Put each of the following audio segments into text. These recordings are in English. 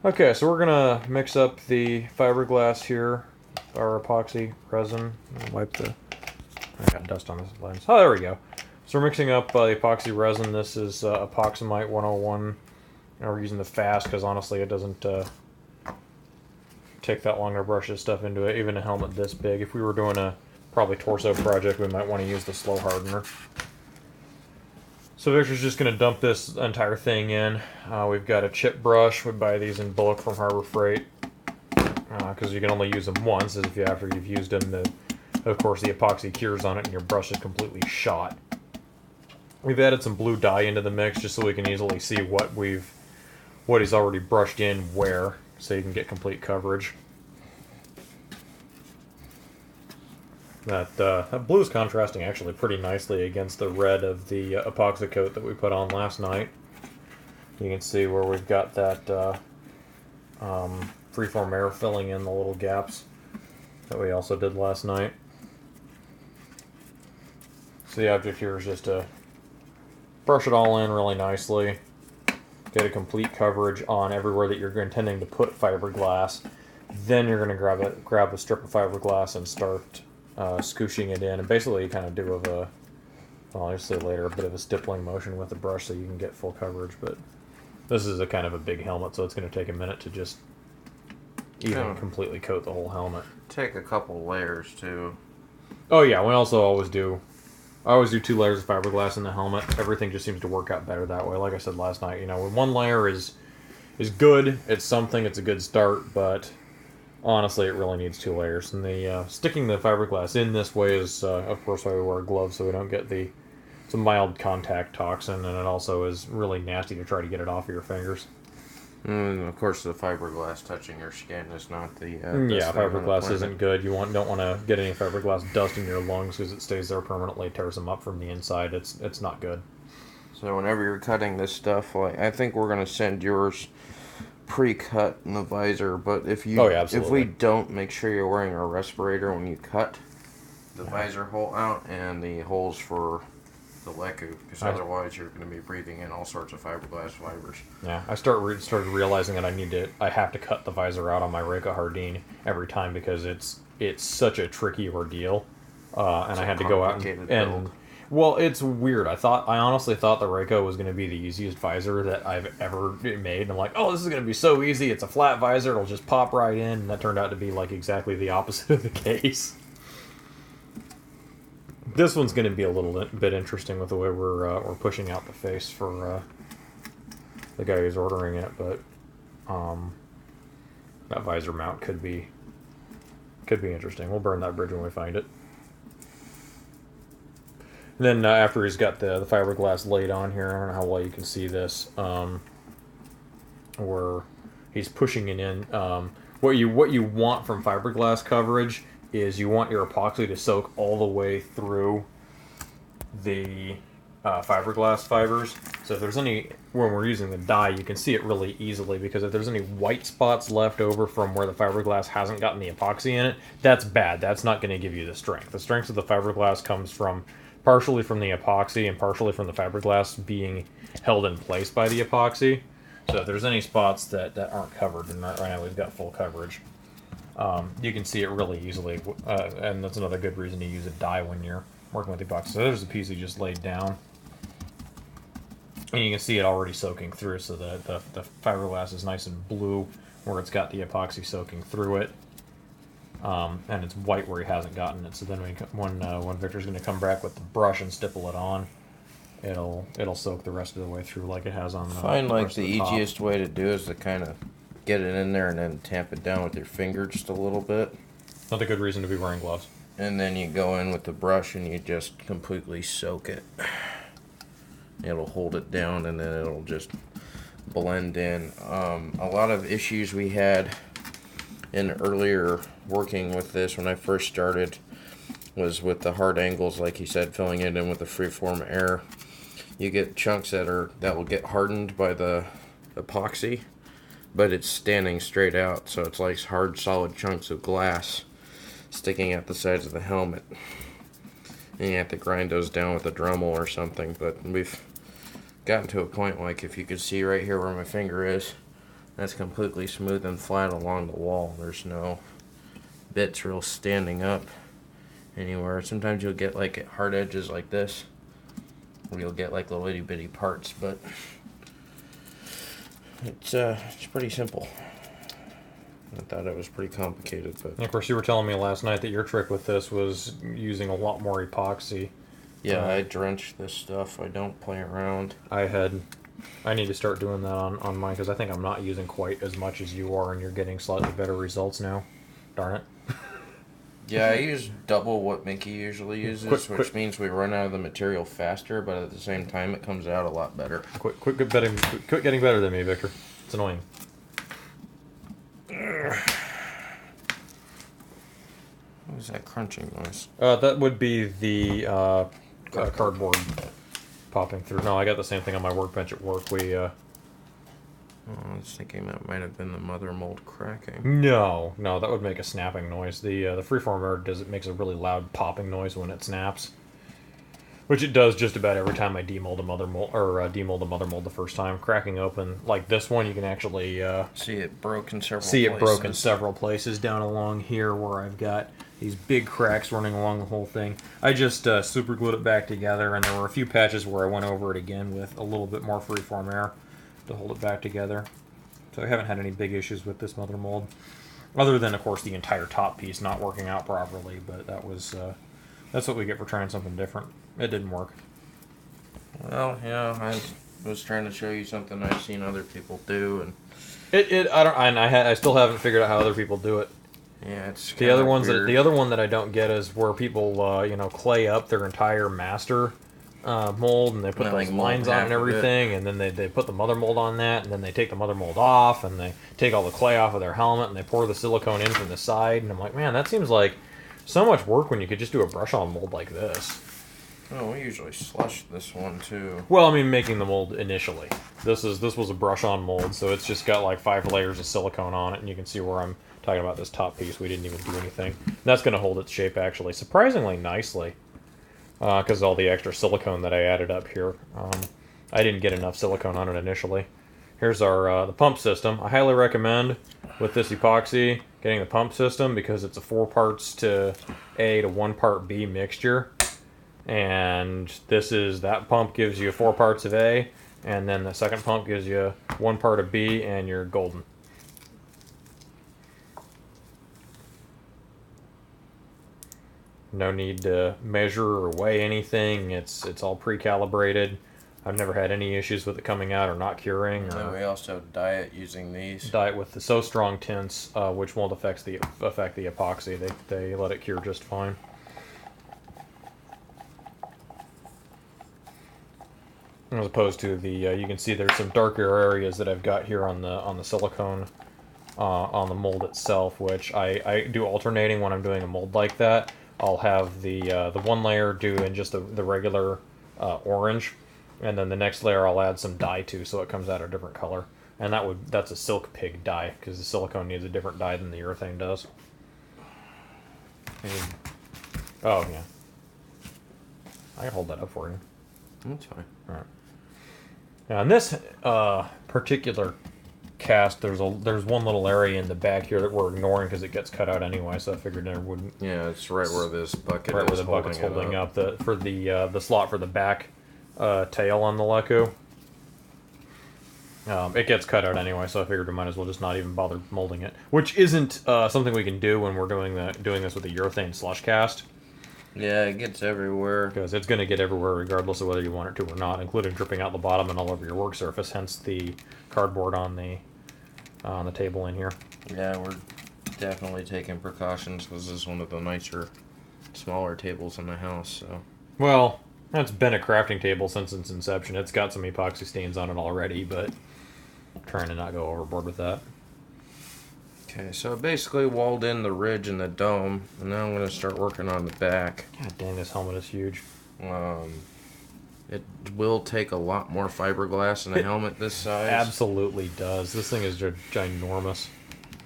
Okay, so we're gonna mix up the fiberglass here, our epoxy resin. Wipe the. I got dust on this lens. Oh, there we go. So we're mixing up the epoxy resin. This is Epoxamite 101. And we're using the fast because honestly it doesn't take that long to brush this stuff into it. Even a helmet this big. If we were doing a probably torso project, we might want to use the slow hardener. So Victor's just going to dump this entire thing in. We've got a chip brush. We buy these in bulk from Harbor Freight because you can only use them once. As if after you've used them, of course the epoxy cures on it and your brush is completely shot. We've added some blue dye into the mix just so we can easily see what he's already brushed in where, so you can get complete coverage. That blue is contrasting actually pretty nicely against the red of the epoxy coat that we put on last night. You can see where we've got that freeform air filling in the little gaps that we also did last night. So the object here is just to brush it all in really nicely, get a complete coverage on everywhere that you're intending to put fiberglass. Then you're going to grab a strip of fiberglass and start scooshing it in, and basically kind of do I'll say later, a bit of a stippling motion with the brush so you can get full coverage. But this is a kind of a big helmet, so it's going to take a minute to just even completely coat the whole helmet. Take a couple layers too. Oh yeah, I always do 2 layers of fiberglass in the helmet. Everything just seems to work out better that way. Like I said last night, when one layer is good, it's a good start, but honestly, it really needs 2 layers. And the sticking the fiberglass in this way is, of course, why we wear gloves so we don't get it's a mild contact toxin, and it also is really nasty to try to get it off of your fingers. And of course, the fiberglass touching your skin is not the yeah, fiberglass isn't good. You don't want to get any fiberglass dust in your lungs because it stays there permanently, tears them up from the inside. It's not good. So whenever you're cutting this stuff, I think we're gonna send yours pre-cut in the visor, but if we don't, make sure you're wearing a respirator when you cut the visor hole out and the holes for the leku, because otherwise you're going to be breathing in all sorts of fiberglass fibers. Yeah, I started realizing that I have to cut the visor out on my Reka Hardin every time because it's such a tricky ordeal, and I had to go out and well, it's weird. I honestly thought the Reka was going to be the easiest visor that I've ever made. And I'm like, oh, this is going to be so easy. It's a flat visor. It'll just pop right in. And that turned out to be like exactly the opposite of the case. This one's going to be a little bit interesting with the way we're pushing out the face for the guy who's ordering it. But that visor mount could be interesting. We'll burn that bridge when we find it. And then after he's got the fiberglass laid on here, I don't know how well you can see this, where he's pushing it in. What you want from fiberglass coverage is you want your epoxy to soak all the way through the fiberglass fibers. So if there's when we're using the dye, you can see it really easily, because if there's any white spots left over from where the fiberglass hasn't gotten the epoxy in it, that's bad. That's not going to give you the strength. The strength of the fiberglass comes partially from the epoxy and partially from the fiberglass being held in place by the epoxy. So if there's any spots that aren't covered, and right now we've got full coverage, you can see it really easily, and that's another good reason to use a dye when you're working with the epoxy. So there's a piece he just laid down, and you can see it already soaking through, so the fiberglass is nice and blue where it's got the epoxy soaking through it. And it's white where he hasn't gotten it. So then when Victor's going to come back with the brush and stipple it on, it'll soak the rest of the way through like it has on the. The easiest way to do is to kind of get it in there and then tamp it down with your finger just a little bit. Not a good reason to be wearing gloves. And then you go in with the brush and you just completely soak it. It'll hold it down and then it'll just blend in. A lot of issues we had in earlier working with this when I first started was with the hard angles, like he said, filling it in with the freeform air. You get chunks that will get hardened by the epoxy, but it's standing straight out, so it's like hard solid chunks of glass sticking out the sides of the helmet. And you have to grind those down with a Dremel or something, but we've gotten to a point, like if you could see right here where my finger is, That's completely smooth and flat along the wall. There's no bits real standing up anywhere. Sometimes you'll get like hard edges like this, where you'll get like little itty bitty parts, but it's pretty simple. I thought it was pretty complicated, but And of course, you were telling me last night that your trick with this was using a lot more epoxy. yeah, I drench this stuff. I don't play around. I need to start doing that on mine because I think I'm not using quite as much as you are, and you're getting slightly better results now. Darn it. Yeah, I use double what Mickey usually uses, which means we run out of the material faster, but at the same time, it comes out a lot better. Quit getting better than me, Victor. It's annoying. What was that crunching noise? That would be the cardboard popping through. No, I got the same thing on my workbench at work. I was thinking that might have been the mother mold cracking. No, that would make a snapping noise. The freeform air makes a really loud popping noise when it snaps, which it does just about every time I demold a mother mold the first time. Cracking open like this one, you can actually see it broke in several places down along here where I've got these big cracks running along the whole thing. I just super glued it back together, and there were a few patches where I went over it again with a little bit more freeform air to hold it back together. So I haven't had any big issues with this mother mold, other than of course the entire top piece not working out properly. But that's what we get for trying something different. It didn't work. Well, yeah, I was trying to show you something I've seen other people do, and I still haven't figured out how other people do it. Yeah, it's the other one that I don't get is where people clay up their entire master mold, and they put those lines on and everything, and then they put the mother mold on that, and then they take the mother mold off, and they take all the clay off of their helmet, and they pour the silicone in from the side, and I'm like, man, that seems like so much work when you could just do a brush-on mold like this. Oh, we usually slush this one too. Well, I mean, making the mold initially. This was a brush-on mold, so it's just got like 5 layers of silicone on it, and you can see where I'm talking about this top piece. We didn't even do anything. And that's going to hold its shape actually surprisingly nicely, because all the extra silicone that I added up here. I didn't get enough silicone on it initially. Here's our the pump system. I highly recommend with this epoxy getting the pump system because it's a 4 parts to A to 1 part B mixture. And that pump gives you 4 parts of A, and then the second pump gives you 1 part of B, and you're golden. No need to measure or weigh anything. It's all pre-calibrated. I've never had any issues with it coming out or not curing. We also dye it using these. Dye it with the So Strong tints, which won't affect the epoxy. They let it cure just fine. As opposed to the, you can see there's some darker areas that I've got here on the silicone, on the mold itself, which I do alternating when I'm doing a mold like that. I'll have the one layer do in just the regular orange, and then the next layer I'll add some dye to, so it comes out a different color. And that's a silk pig dye, because the silicone needs a different dye than the urethane does. Oh yeah, I can hold that up for you. That's fine. All right. Now in this particular cast, there's one little area in the back here that we're ignoring because it gets cut out anyway. So I figured there wouldn't. Yeah, it's right where this bucket right is. Where the bucket's holding up the slot for the back tail on the Leku. It gets cut out anyway, so I figured we might as well just not even bother molding it. Which isn't something we can do when we're doing this with a urethane slush cast. Yeah, it gets everywhere. Because it's going to get everywhere regardless of whether you want it to or not, including dripping out the bottom and all over your work surface, hence the cardboard on the table in here. Yeah, we're definitely taking precautions because this is one of the nicer, smaller tables in the house. So. Well, it's been a crafting table since its inception. It's got some epoxy stains on it already, but I'm trying to not go overboard with that. Okay, so I basically walled in the ridge and the dome, and now I'm going to start working on the back. God dang, this helmet is huge. It will take a lot more fiberglass than a helmet this size. Absolutely does. This thing is ginormous.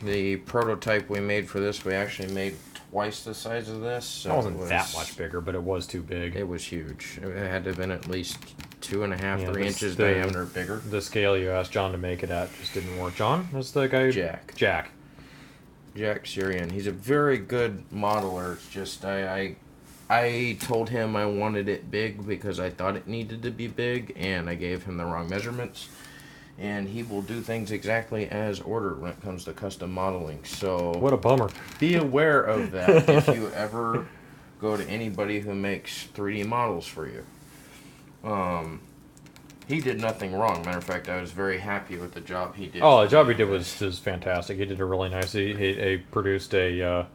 The prototype we made for this, we actually made twice the size of this. So it wasn't that much bigger, but it was too big. It was huge. It had to have been at least 2.5, Yeah, 3 inches diameter bigger. The scale you asked John to make it at just didn't work. John? That's the guy? Jack. Jack Syrian. He's a very good modeler. It's just I told him I wanted it big because I thought it needed to be big, and I gave him the wrong measurements. And he will do things exactly as ordered when it comes to custom modeling. So What a bummer. be aware of that if you ever go to anybody who makes 3D models for you. He did nothing wrong. Matter of fact, I was very happy with the job he did. Oh, the job he did was fantastic. He did a really nice. He produced a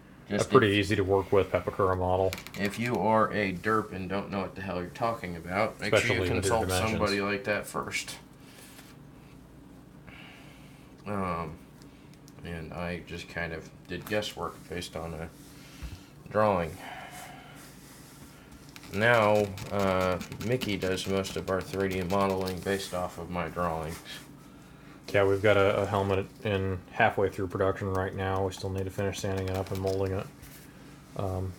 pretty easy to work with Pepakura model. If you are a derp and don't know what the hell you're talking about, make sure you consult somebody like that first. And I just kind of did guesswork based on a drawing. Now, Mickey does most of our 3D modeling based off of my drawings. Yeah, we've got a helmet in halfway through production right now. We still need to finish sanding it up and molding it.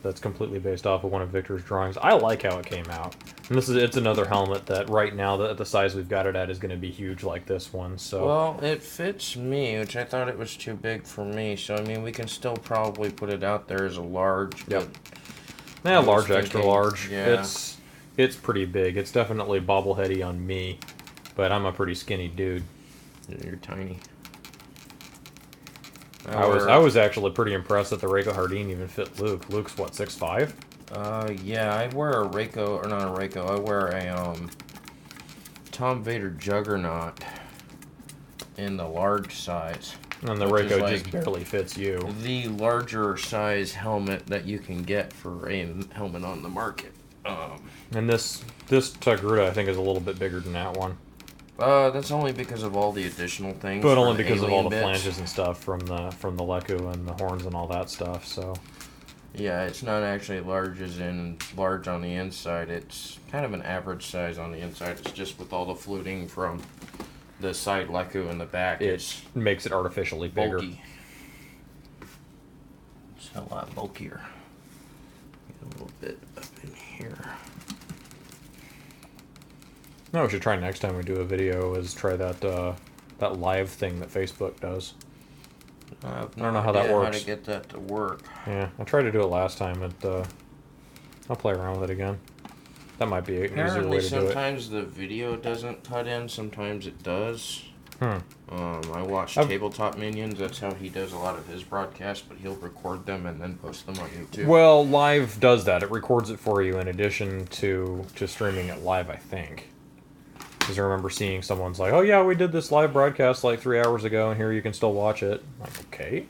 That's completely based off of one of Victor's drawings. I like how it came out. And it's another helmet that right now, the size we've got it at is going to be huge like this one. So well, it fits me, which I thought it was too big for me. So I mean, we can still probably put it out there as a large. Yep. Yeah, large, extra large. Yeah. It's pretty big. It's definitely bobbleheady on me, but I'm a pretty skinny dude. You're tiny. I was actually pretty impressed that the Reiko Hardin even fit Luke. Luke's what, 6'5"? Yeah, I wear a Reiko, or not a Reiko, I wear a, Tom Vader Juggernaut in the large size. And the Reiko just barely fits you. The larger size helmet that you can get for a helmet on the market. And this Togruta, I think, is a little bit bigger than that one. That's only because of all the additional things. But only because of all the flanges and stuff from the Leku and the horns and all that stuff, so... Yeah, it's not actually large as in large on the inside. It's kind of an average size on the inside. It's just with all the fluting from the side Leku in the back. It makes it artificially bigger. Bulky. It's a lot bulkier. Get a little bit up in here. No, we should try next time we do a video is try that live thing that Facebook does. I don't know how that works. How to get that to work. Yeah, I tried to do it last time. I'll play around with it again. That might be an easier way to do it. Sometimes the video doesn't cut in. Sometimes it does. I watch Tabletop Minions. That's how he does a lot of his broadcasts, but he'll record them and then post them on YouTube. Well, live does that. It records it for you in addition to streaming it live, I think. Because I remember seeing someone's like, oh yeah, we did this live broadcast like 3 hours ago, and here you can still watch it. I'm like, okay.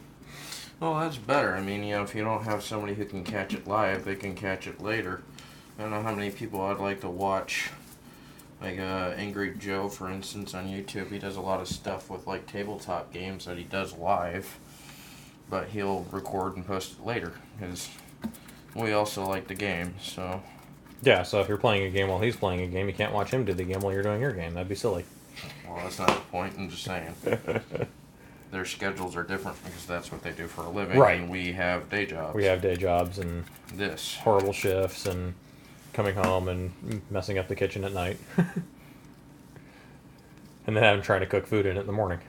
Well, that's better. I mean, if you don't have somebody who can catch it live, they can catch it later. I don't know how many people I'd like to watch. Like Angry Joe, for instance, on YouTube. He does a lot of stuff with like tabletop games that he does live. But he'll record and post it later. Because we also like the game, so... Yeah, so if you're playing a game while he's playing a game, you can't watch him do the game while you're doing your game. That'd be silly. Well, that's not the point. I'm just saying. Their schedules are different because that's what they do for a living. Right. And we have day jobs. We have day jobs and this horrible shifts and coming home and messing up the kitchen at night. And then having trying to cook food in it in the morning.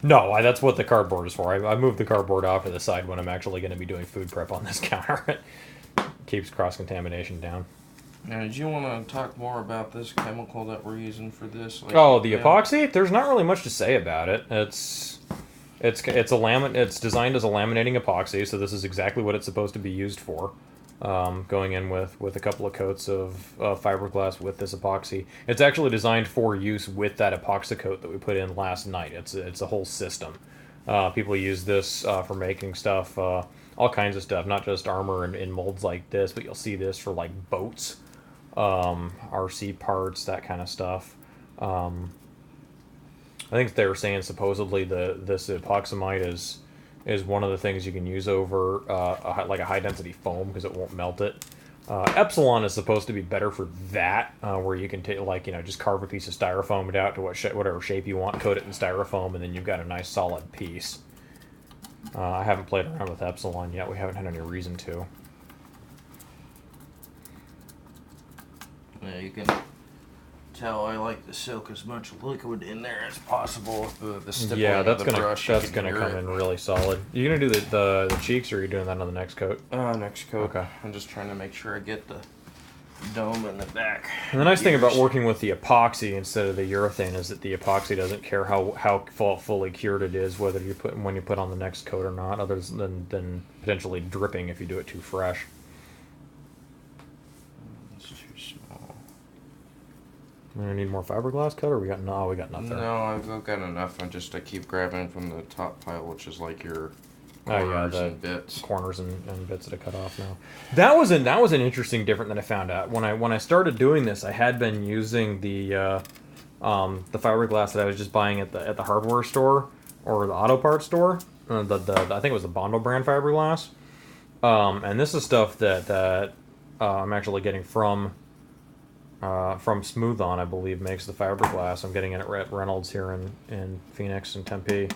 No, that's what the cardboard is for. I moved the cardboard off to the side when I'm actually going to be doing food prep on this counter. It keeps cross-contamination down. Now, did you want to talk more about this chemical that we're using for this? Like, the epoxy? There's not really much to say about it. It's It's designed as a laminating epoxy, so this is exactly what it's supposed to be used for. Going in with a couple of coats of fiberglass with this epoxy. It's actually designed for use with that epoxy coat that we put in last night. It's a whole system. People use this for making stuff, all kinds of stuff, not just armor in molds like this, but you'll see this for like boats, RC parts, that kind of stuff. I think they were saying supposedly this epoxamide is one of the things you can use over like a high density foam because it won't melt it. Epsilon is supposed to be better for that, where you can take just carve a piece of styrofoam it out to whatever shape you want, coat it in styrofoam, and then you've got a nice solid piece. I haven't played around with Epsilon yet. We haven't had any reason to. Yeah, you can tell I like to soak as much liquid in there as possible. The stippling of the brush, that's gonna come in really solid. You gonna do the cheeks, or are you doing that on the next coat? Next coat. Okay. I'm just trying to make sure I get the dome in the back. And the nice thing about working with the epoxy instead of the urethane is that the epoxy doesn't care how fully cured it is, whether you put when you put on the next coat or not, other than potentially dripping if you do it too fresh. It's too small. We need more fiberglass cut, or we got nothing. No, I've got enough. I keep grabbing from the top pile, which is like your corners and bits. Corners and bits that I cut off now. That was an interesting difference that I found out when I started doing this. I had been using the fiberglass that I was just buying at the hardware store or the auto parts store. I think it was the Mando brand fiberglass. And this is stuff that I'm actually getting from Smooth On, I believe, makes the fiberglass. I'm getting it at Reynolds here in Phoenix and Tempe.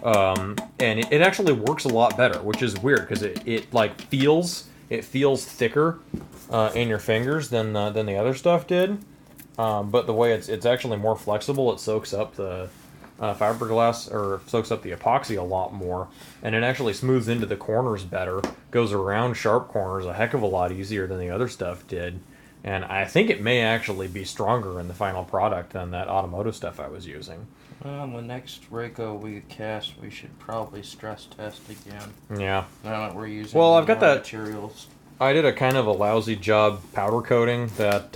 And it actually works a lot better, which is weird because it like feels thicker in your fingers than the other stuff did. But the way it's actually more flexible, it soaks up the fiberglass, or soaks up the epoxy a lot more, and it actually smooths into the corners better, goes around sharp corners a heck of a lot easier than the other stuff did. And I think it may actually be stronger in the final product than that automotive stuff I was using. Well, the next Rayco we cast, we should probably stress test again. Yeah. Now that we're using I've got that materials. I did a kind of a lousy job powder coating that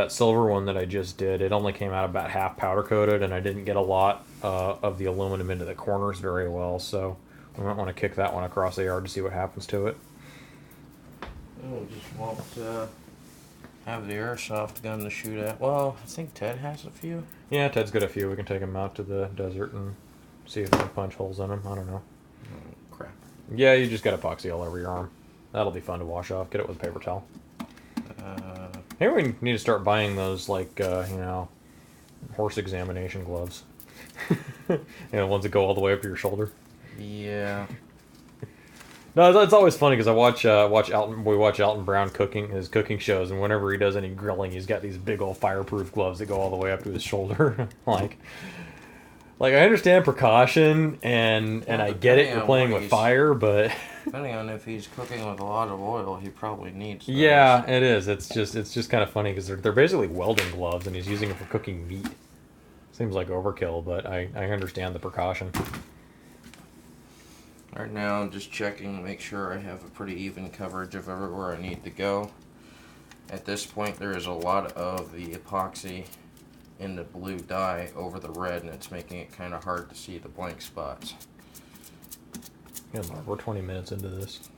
silver one that I just did. It only came out about half powder coated, and I didn't get a lot of the aluminum into the corners very well. So we might want to kick that one across the yard to see what happens to it. Oh, just won't have the airsoft gun to shoot at. Well, I think Ted has a few. Yeah, Ted's got a few. We can take them out to the desert and see if we can punch holes in them. I don't know. Oh, crap. Yeah, you just got epoxy all over your arm. That'll be fun to wash off. Get it with a paper towel. Maybe we need to start buying those, like, horse examination gloves. Ones that go all the way up to your shoulder. Yeah. No, it's always funny because I watch Alton Brown his cooking shows, and whenever he does any grilling, he's got these big old fireproof gloves that go all the way up to his shoulder. like I understand precaution, and I get it. You're playing with fire, but depending on if he's cooking with a lot of oil, he probably needs those. Yeah, it is. It's just kind of funny because they're basically welding gloves, and he's using them for cooking meat. Seems like overkill, but I understand the precaution. Right now, I'm just checking to make sure I have a pretty even coverage of everywhere I need to go. At this point, there is a lot of the epoxy in the blue dye over the red, and it's making it kind of hard to see the blank spots. Yeah, we're 20 minutes into this.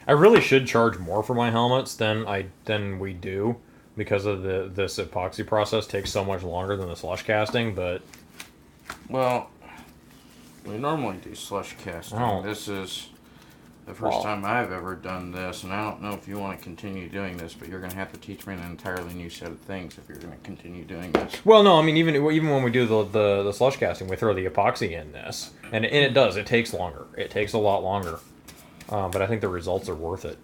I really should charge more for my helmets than we do, because of this epoxy process takes so much longer than the slush casting, but... Well, we normally do slush casting. This is the first time I've ever done this, and I don't know if you want to continue doing this, but you're going to have to teach me an entirely new set of things if you're going to continue doing this. Well, no, I mean, even when we do the slush casting, we throw the epoxy in this, and it does. It takes longer. It takes a lot longer, but I think the results are worth it.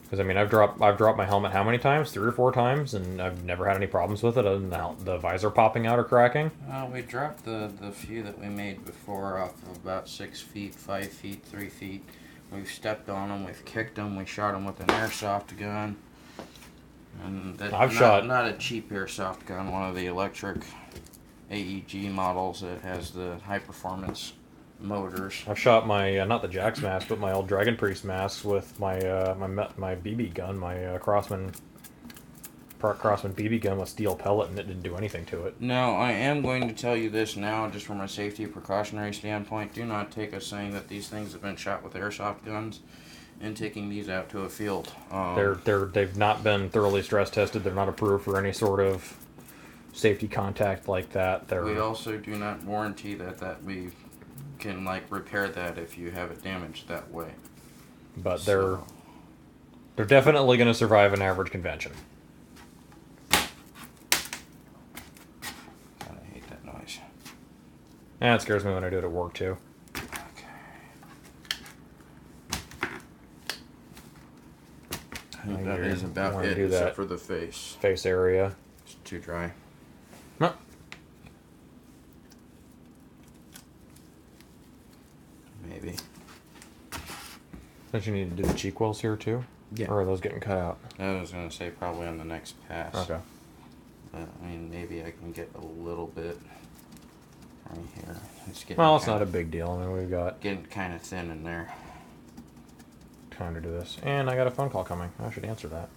Because I mean, I've dropped my helmet how many times? 3 or 4 times, and I've never had any problems with it other than the visor popping out or cracking. We dropped the few that we made before off of about 6 feet, 5 feet, 3 feet. We've stepped on them, we've kicked them, we shot them with an airsoft gun. And not a cheap airsoft gun, one of the electric AEG models that has the high performance motors. I've shot my not the Jax mask, but my old Dragon Priest masks with my my BB gun, my Crossman BB gun with steel pellet, and it didn't do anything to it. Now, I am going to tell you this now, just from a safety precautionary standpoint. Do not take us saying that these things have been shot with airsoft guns and taking these out to a field. They've not been thoroughly stress tested. They're not approved for any sort of safety contact like that. We also do not warranty that we can repair that if you have it damaged that way. But they're definitely going to survive an average convention. I hate that noise. And it scares me when I do it at work too. Okay. That is about it, except for the face. Face area. It's too dry. No. Maybe. Don't you need to do the cheek wells here too? Yeah. Or are those getting cut out? I was gonna say probably on the next pass. Okay. But I mean, maybe I can get a little bit right here. Well, it's not a big deal. I mean, we've got getting kind of thin in there. time to do this, and I got a phone call coming. I should answer that.